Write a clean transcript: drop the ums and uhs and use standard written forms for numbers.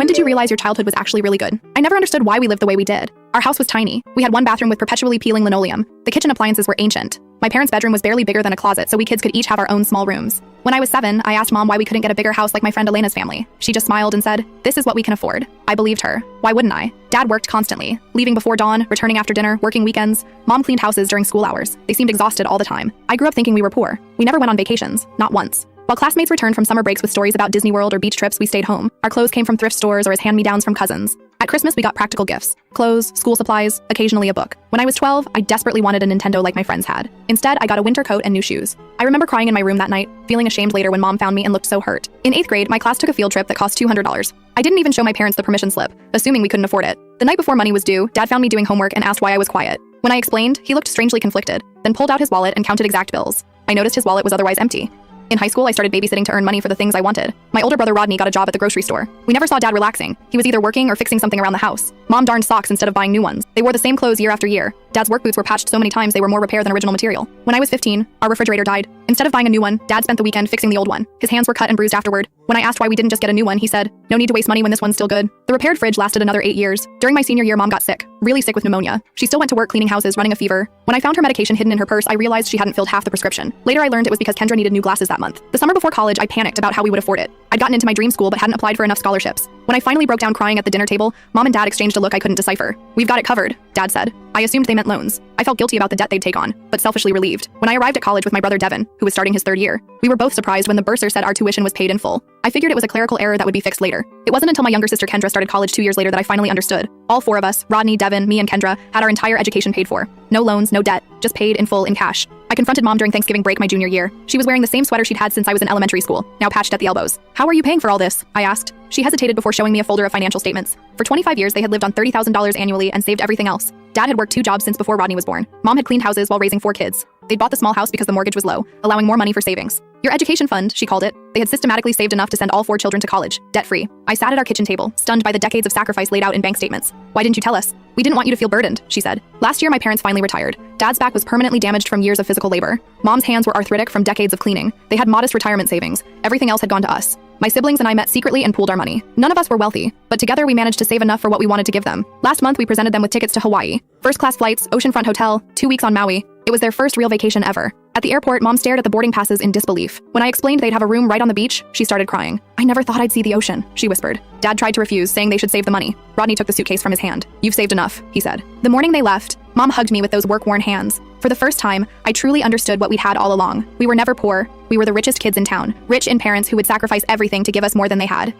When did you realize your childhood was actually really good? I never understood why we lived the way we did. Our house was tiny. We had one bathroom with perpetually peeling linoleum. The kitchen appliances were ancient. My parents' bedroom was barely bigger than a closet, so we kids could each have our own small rooms. When I was 7, I asked Mom why we couldn't get a bigger house like my friend Elena's family. She just smiled and said, "This is what we can afford." I believed her. Why wouldn't I? Dad worked constantly, leaving before dawn, returning after dinner, working weekends. Mom cleaned houses during school hours. They seemed exhausted all the time. I grew up thinking we were poor. We never went on vacations, not once. While classmates returned from summer breaks with stories about Disney World or beach trips, we stayed home. Our clothes came from thrift stores or as hand-me-downs from cousins. At Christmas, we got practical gifts. Clothes, school supplies, occasionally a book. When I was 12, I desperately wanted a Nintendo like my friends had. Instead, I got a winter coat and new shoes. I remember crying in my room that night, feeling ashamed later when Mom found me and looked so hurt. In 8th grade, my class took a field trip that cost $200. I didn't even show my parents the permission slip, assuming we couldn't afford it. The night before money was due, Dad found me doing homework and asked why I was quiet. When I explained, he looked strangely conflicted, then pulled out his wallet and counted exact bills. I noticed his wallet was otherwise empty. In high school, I started babysitting to earn money for the things I wanted. My older brother Rodney got a job at the grocery store. We never saw Dad relaxing. He was either working or fixing something around the house. Mom darned socks instead of buying new ones. They wore the same clothes year after year. Dad's work boots were patched so many times they were more repair than original material. When I was 15, our refrigerator died. Instead of buying a new one, Dad spent the weekend fixing the old one. His hands were cut and bruised afterward. When I asked why we didn't just get a new one, he said, "No need to waste money when this one's still good." The repaired fridge lasted another 8 years. During my senior year, Mom got sick, really sick with pneumonia. She still went to work cleaning houses, running a fever. When I found her medication hidden in her purse, I realized she hadn't filled half the prescription. Later, I learned it was because Kendra needed new glasses that month. The summer before college, I panicked about how we would afford it. I'd gotten into my dream school but hadn't applied for enough scholarships. When I finally broke down crying at the dinner table, Mom and Dad exchanged a look I couldn't decipher. "We've got it covered," Dad said. I assumed they meant loans. I felt guilty about the debt they'd take on, but selfishly relieved. When I arrived at college with my brother Devin, who was starting his 3rd year, we were both surprised when the bursar said our tuition was paid in full. I figured it was a clerical error that would be fixed later. It wasn't until my younger sister Kendra started college 2 years later that I finally understood. All 4 of us, Rodney, Devin, me, and Kendra, had our entire education paid for. No loans, no debt, just paid in full in cash. I confronted Mom during Thanksgiving break my junior year. She was wearing the same sweater she'd had since I was in elementary school, now patched at the elbows. "How are you paying for all this?" I asked. She hesitated before showing me a folder of financial statements. For 25 years, they had lived on $30,000 annually and saved everything else. Dad had worked 2 jobs since before Rodney was born. Mom had cleaned houses while raising 4 kids. They'd bought the small house because the mortgage was low, allowing more money for savings. "Your education fund," she called it. They had systematically saved enough to send all 4 children to college, debt-free. I sat at our kitchen table, stunned by the decades of sacrifice laid out in bank statements. "Why didn't you tell us?" "We didn't want you to feel burdened," she said. Last year, my parents finally retired. Dad's back was permanently damaged from years of physical labor. Mom's hands were arthritic from decades of cleaning. They had modest retirement savings. Everything else had gone to us. My siblings and I met secretly and pooled our money. None of us were wealthy, but together we managed to save enough for what we wanted to give them. Last month, we presented them with tickets to Hawaii. First-class flights, oceanfront hotel, 2 weeks on Maui. It was their first real vacation ever. At the airport, Mom stared at the boarding passes in disbelief. When I explained they'd have a room right on the beach, she started crying. "I never thought I'd see the ocean," she whispered. Dad tried to refuse, saying they should save the money. Rodney took the suitcase from his hand. "You've saved enough," he said. The morning they left, Mom hugged me with those work-worn hands. For the first time, I truly understood what we'd had all along. We were never poor. We were the richest kids in town, rich in parents who would sacrifice everything to give us more than they had.